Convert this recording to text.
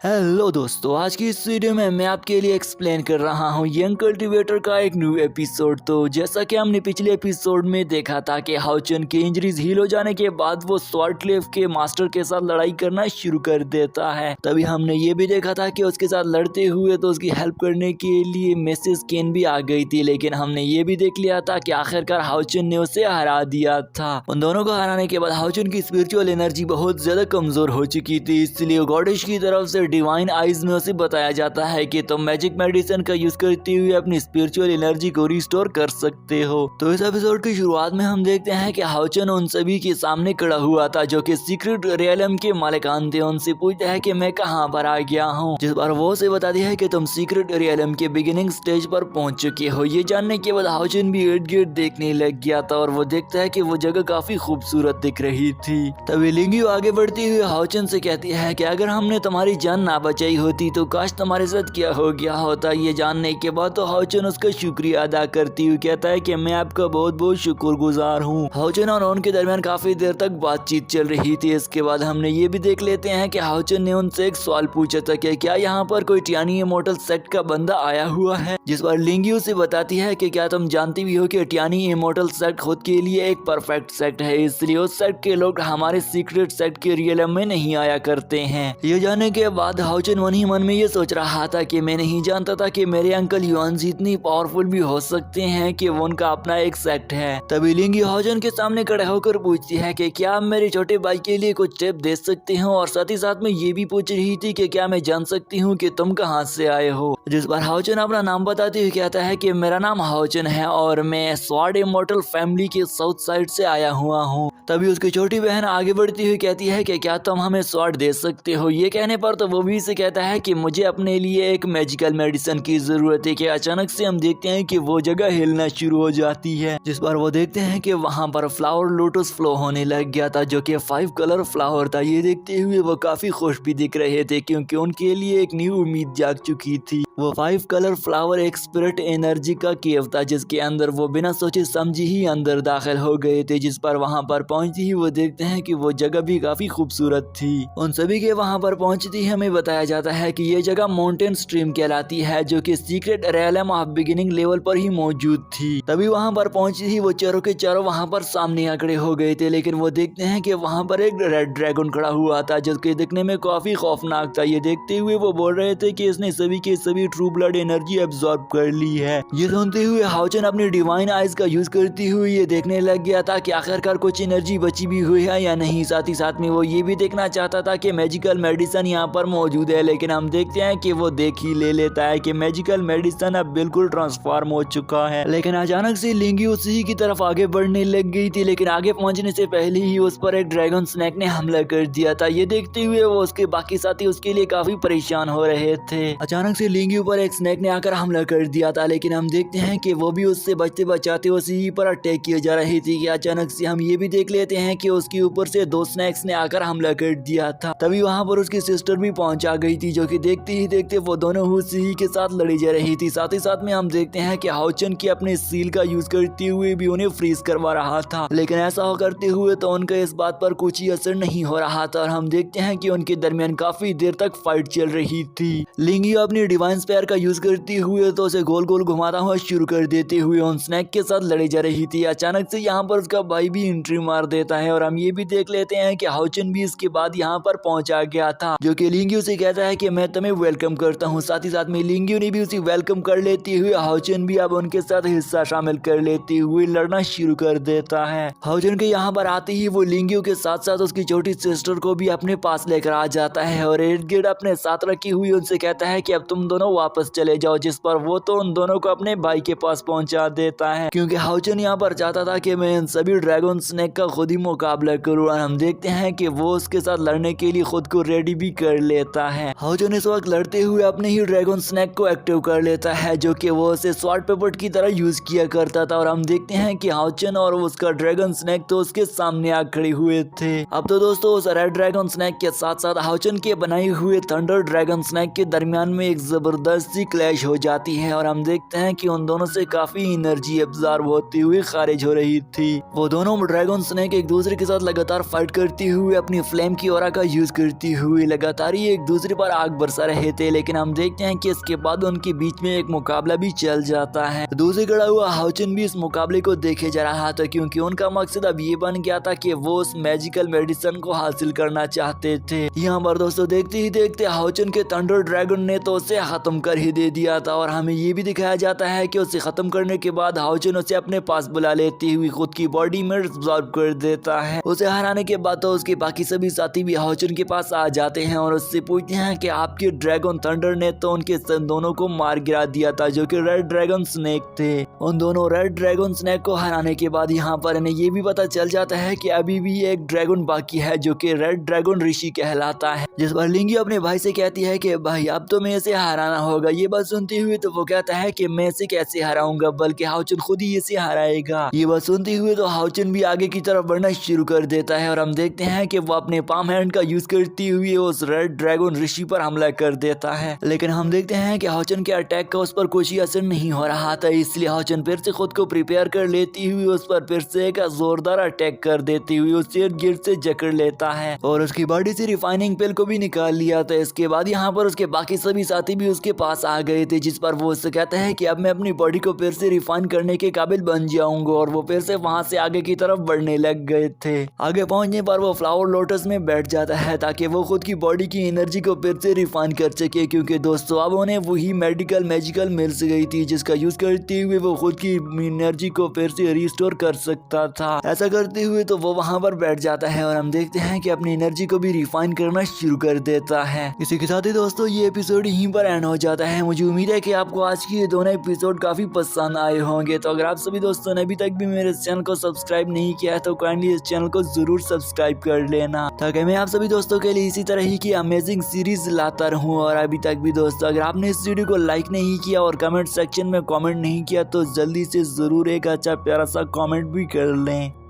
Hello दोस्तों, आज की इस वीडियो में मैं आपके लिए एक्सप्लेन कर रहा हूँ यंग कल्टीवेटर का एक न्यू एपिसोड। तो जैसा कि हमने पिछले एपिसोड में देखा था कि हाउचन की इंजरीज हील हो जाने के बाद वो स्वॉर्डक्लेव के मास्टर के साथ लड़ाई करना शुरू कर देता है। तभी हमने ये भी देखा था कि उसके साथ लड़ते हुए तो उसकी हेल्प करने के लिए मिसेस केन भी आ गई थी, लेकिन हमने ये भी देख लिया था कि आखिरकार हाउचन ने उसे हरा दिया था। उन दोनों को हराने के बाद हाउचन की स्पिरिचुअल एनर्जी बहुत ज्यादा कमजोर हो चुकी थी, इसलिए गॉडेश की तरफ से डिवाइन आइज में उसे बताया जाता है कि तुम मैजिक मेडिसिन का यूज करते हुए अपनी स्पिरिचुअल एनर्जी को रिस्टोर कर सकते हो। तो इस एपिसोड की शुरुआत में हम देखते हैं कि हाउचन उन सभी के सामने खड़ा हुआ था जो कि सीक्रेट रियलम के मालिकान थे। उनसे पूछता है कि मैं कहां पर आ गया हूं, जिस पर वो उसे बताती है कि तुम सीक्रेट रियलम के बिगिनिंग स्टेज पर पहुंच चुके हो। ये जानने के बाद हाउचन भी इर्द गिर्द देखने लग गया था और वो देखता है कि वो जगह काफी खूबसूरत दिख रही थी। तभी लिंग्यू आगे बढ़ती हुई हाउचन से कहती है कि अगर हमने तुम्हारी जान ना बचाई होती तो काश तुम्हारे साथ क्या हो गया होता। ये जानने के बाद तो हाउचन उसका शुक्रिया अदा करती हुई कहता है कि मैं आपका बहुत बहुत शुक्रगुजार हूँ। हाउचन और उनके दरमियान काफी देर तक बातचीत चल रही थी। इसके बाद हमने ये भी देख लेते हैं कि हाउचन ने उनसे एक सवाल पूछा था कि क्या यहाँ पर कोई टियानी इमोर्टल सेक्ट का बंदा आया हुआ है, जिस पर लिंग्यू से बताती है कि क्या तुम जानती भी हो कि टियानी इमोर्टल सेक्ट खुद के लिए एक परफेक्ट सेक्ट है, इसलिए उस सेक्ट के लोग हमारे सीक्रेट सेक्ट के रियलम में नहीं आया करते हैं। ये जानने के बाद हाउचन मन ही मन में ये सोच रहा था कि मैं नहीं जानता था कि मेरे अंकल युआनजी इतनी पावरफुल भी हो सकते हैं कि वो उनका अपना एक सेक्ट है। तभी लिंग्यू हाउचन के सामने खड़े होकर पूछती है कि क्या आप मेरे छोटे भाई के लिए कुछ टिप दे सकते हो, और साथ ही साथ में ये भी पूछ रही थी कि क्या मैं जान सकती हूँ कि तुम कहाँ से आए हो, जिस पर हाउचन अपना नाम बताते हुए कहता है कि मेरा नाम हाउचन है और मैं स्वॉर्ड इमोर्टल फैमिली के साउथ साइड से आया हुआ हूँ। तभी उसकी छोटी बहन आगे बढ़ती हुई कहती है कि क्या तुम हमें स्वॉर्ड दे सकते हो। ये कहने पर तो वो भी से कहता है कि मुझे अपने लिए एक मैजिकल मेडिसिन की जरूरत है। कि अचानक से हम देखते हैं कि वो जगह हिलना शुरू हो जाती है, जिस पर वो देखते हैं कि वहाँ पर फ्लावर लोटस फ्लो होने लग गया था जो कि 5 कलर फ्लावर था। ये देखते हुए वो काफी खुश भी दिख रहे थे क्योंकि उनके लिए एक न्यू उम्मीद जाग चुकी थी। वो 5 कलर फ्लावर एक स्पिरिट एनर्जी का केव था जिसके अंदर वो बिना सोचे समझे ही अंदर दाखिल हो गए थे, जिस पर वहाँ पर पहुँचते ही वो देखते हैं कि वो जगह भी काफी खूबसूरत थी। उन सभी के वहाँ पर पहुँचते ही हमें बताया जाता है कि ये जगह माउंटेन स्ट्रीम कहलाती है जो कि secret realm of beginning level पर ही मौजूद थी। तभी वहाँ पर पहुँचते ही वो चारों के चारों वहाँ पर सामने आ खड़े हो गए थे, लेकिन वो देखते हैं कि वहाँ पर एक रेड ड्रैगन खड़ा हुआ था जो कि दिखने में काफी खौफनाक था। ये देखते हुए वो बोल रहे थे कि इसने सभी के सभी ट्रू ब्लड एनर्जी एब्जॉर्ब कर ली है। ये सुनते हुए हाउचन अपनी डिवाइन आइज का यूज करती हुई ये देखने लग गया था कि आखिरकार कुछ एनर्जी बची भी हुई है या नहीं। साथ ही साथ में वो ये भी देखना चाहता था कि मैजिकल मेडिसिन यहाँ पर मौजूद है, लेकिन हम देखते हैं कि वो देख ही ले लेता है कि मैजिकल मेडिसिन अब बिल्कुल ट्रांसफॉर्म हो चुका है। लेकिन अचानक से लिंग्यू उसी की तरफ आगे बढ़ने लग गई थी, लेकिन आगे पहुंचने से पहले ही उस पर एक ड्रैगन स्नैक ने हमला कर दिया था। ये देखते हुए वो उसके बाकी साथी उसके लिए काफी परेशान हो रहे थे। अचानक से लिंग्यू पर एक स्नैक ने आकर हमला कर दिया था, लेकिन हम देखते हैं कि वो भी उससे बचते बचाते उसी पर अटैक किए जा रही थी। कि अचानक से हम ये भी देख लेते हैं कि उसके ऊपर से 2 स्नैक्स ने आकर हमला कर दिया था। तभी वहाँ पर उसकी सिस्टर भी पहुंच आ गई थी जो कि देखते ही देखते वो दोनों उसी के साथ लड़ी जा रही थी। साथ ही साथ में हम देखते हैं कि हाउचन की अपने सील का यूज करते हुए भी उन्हें फ्रीज करवा रहा था, लेकिन ऐसा करते हुए तो उनका इस बात पर कुछ ही असर नहीं हो रहा था और हम देखते हैं कि उनके दरमियान काफी देर तक फाइट चल रही थी। लिंग्यू अपनी डिवाइन स्पेयर का यूज करते हुए तो उसे गोल गोल घुमाता हुआ शुरू कर देते हुए उन स्नैक के साथ लड़ी जा रही थी। अचानक से यहाँ पर उसका भाई भी एंट्री मार देता है और हम ये भी देख लेते हैं कि हाउचन भी इसके बाद यहाँ पर पहुंच आ गया था, जो कि लिंग्यू से कहता है कि मैं तुम्हें वेलकम करता हूँ। साथ ही साथ में लिंग्यू ने भी उसे वेलकम कर लेते हुए हाउचन भी अब उनके साथ हिस्सा शामिल कर लेते हुए लड़ना शुरू कर देता है। हाउचन के यहाँ पर आते ही वो लिंग्यू के साथ साथ उसकी छोटी सिस्टर को भी अपने पास लेकर आ जाता है और इर्द गिर्द अपने साथ रखी हुई उनसे कहता है कि अब तुम दोनों वापस चले जाओ, जिस पर वो तो उन दोनों को अपने भाई के पास पहुंचा देता है क्योंकि हाउचन यहाँ पर चाहता था कि मैं इन सभी ड्रैगन स्नैक का खुद ही मुकाबला करूँ। और हम देखते हैं कि वो उसके साथ लड़ने के लिए खुद को रेडी भी कर लेता है। हाउचन इस वक्त लड़ते हुए अपने ही ड्रैगन स्नैक को एक्टिव कर लेता है जो कि वो उसे स्वॉर्ड पेपर की तरह यूज किया करता था और हम देखते हैं कि हाउचन और उसका ड्रैगन स्नैक तो उसके सामने आ खड़े हुए थे। अब तो दोस्तों उस रेड ड्रैगन स्नैक के साथ साथ हाउचन के बनाए हुए थंडर ड्रैगन स्नैक के दरमियान में एक जबरदस्त जबरदस्त सी क्लैश हो जाती है और हम देखते हैं कि उन दोनों से काफी एनर्जी एब्जॉर्ब होती हुई खारिज हो रही थी। वो दोनों ड्रैगन स्नेक एक दूसरे के साथ लगातार फाइट करती हुई अपनी फ्लेम की ऑरा का यूज करती हुई लगातार ही एक दूसरे पर आग बरसा रहे थे। लेकिन हम देखते हैं कि इसके बाद उनके बीच में एक मुकाबला भी चल जाता है। दूसरे खड़ा हुआ हाउचन भी इस मुकाबले को देखे जा रहा था, क्योंकि उनका मकसद अब ये बन गया था कि वो उस मैजिकल मेडिसिन को हासिल करना चाहते थे। यहाँ पर दोस्तों देखते ही देखते हाउचन के थंडर ड्रैगन ने तो उसे खत्म कर ही दे दिया था और हमें ये भी दिखाया जाता है कि उसे खत्म करने के बाद हाउचन उसे अपने पास बुला लेती हुई खुद की बॉडी में एब्जॉर्ब कर देता है। उसे हराने के बाद तो उसके बाकी सभी साथी भी हाउचन के पास आ जाते हैं और उससे पूछते हैं कि आपके ड्रैगन थंडर ने तो उनके दोनों को मार गिरा दिया था जो कि रेड ड्रैगन स्नेक थे। उन दोनों रेड ड्रैगन स्नेक को हराने के बाद यहाँ पर इन्हें ये भी पता चल जाता है कि अभी भी एक ड्रैगन बाकी है जो कि रेड ड्रैगन ऋषि कहलाता है। जिस पर लिंगी अपने भाई से कहती है कि भाई अब तो मैं इसे हराना होगा। ये बात सुनती हुई तो वो कहता है कि मैं इसे कैसे हराऊंगा, बल्कि हाउचन खुद ही इसे हराएगा। ये बात सुनती हुई तो हाउचन भी आगे की तरफ बढ़ना शुरू कर देता है और हम देखते हैं कि वो अपने पाम हैंड का यूज करती हुई उस रेड ड्रैगन ऋषि पर हमला कर देता है। लेकिन हम देखते हैं कि हाउचन के अटैक का उस पर कुछ ही असर नहीं हो रहा था, इसलिए हाउचन फिर से खुद को प्रिपेयर कर लेती हुई उस पर फिर से एक जोरदार अटैक कर देती हुई उसे गिर्द से जकड़ लेता है और उसकी बॉडी से रिफाइनिंग पिल को भी निकाल लिया था। इसके बाद यहाँ पर उसके बाकी सभी साथी भी उसके पास आ गए थे, जिस पर वो उससे कहता है कि अब मैं अपनी बॉडी को फिर से रिफाइन करने के काबिल बन जाऊंगा और वो फिर से वहां से आगे की तरफ बढ़ने लग गए थे। आगे पहुंचने पर वो फ्लावर लोटस में बैठ जाता है ताकि वो खुद की बॉडी की एनर्जी को फिर से रिफाइन कर सके, क्योंकि दोस्तों अब उन्हें वही मेडिकल मैजिकल मिल गई थी जिसका यूज करते हुए वो खुद की एनर्जी को फिर से रिस्टोर कर सकता था। ऐसा करते हुए तो वो वहां पर बैठ जाता है और हम देखते हैं कि अपनी एनर्जी को भी रिफाइन करना शुरू कर देता है। इसी के साथ ही दोस्तों ये एपिसोड यहीं पर एंड हो जाता है। मुझे उम्मीद है कि आपको आज की ये दोनों एपिसोड काफी पसंद आए होंगे। तो अगर आप सभी दोस्तों ने अभी तक भी मेरे चैनल को सब्सक्राइब नहीं किया है तो काइंडली इस चैनल को जरूर सब्सक्राइब कर लेना, ताकि मैं आप सभी दोस्तों के लिए इसी तरह ही की अमेजिंग सीरीज लाता रहूं। और अभी तक भी दोस्तों अगर आपने इस वीडियो को लाइक नहीं किया और कमेंट सेक्शन में कमेंट नहीं किया तो जल्दी से जरूर एक अच्छा प्यारा सा कमेंट भी कर लें।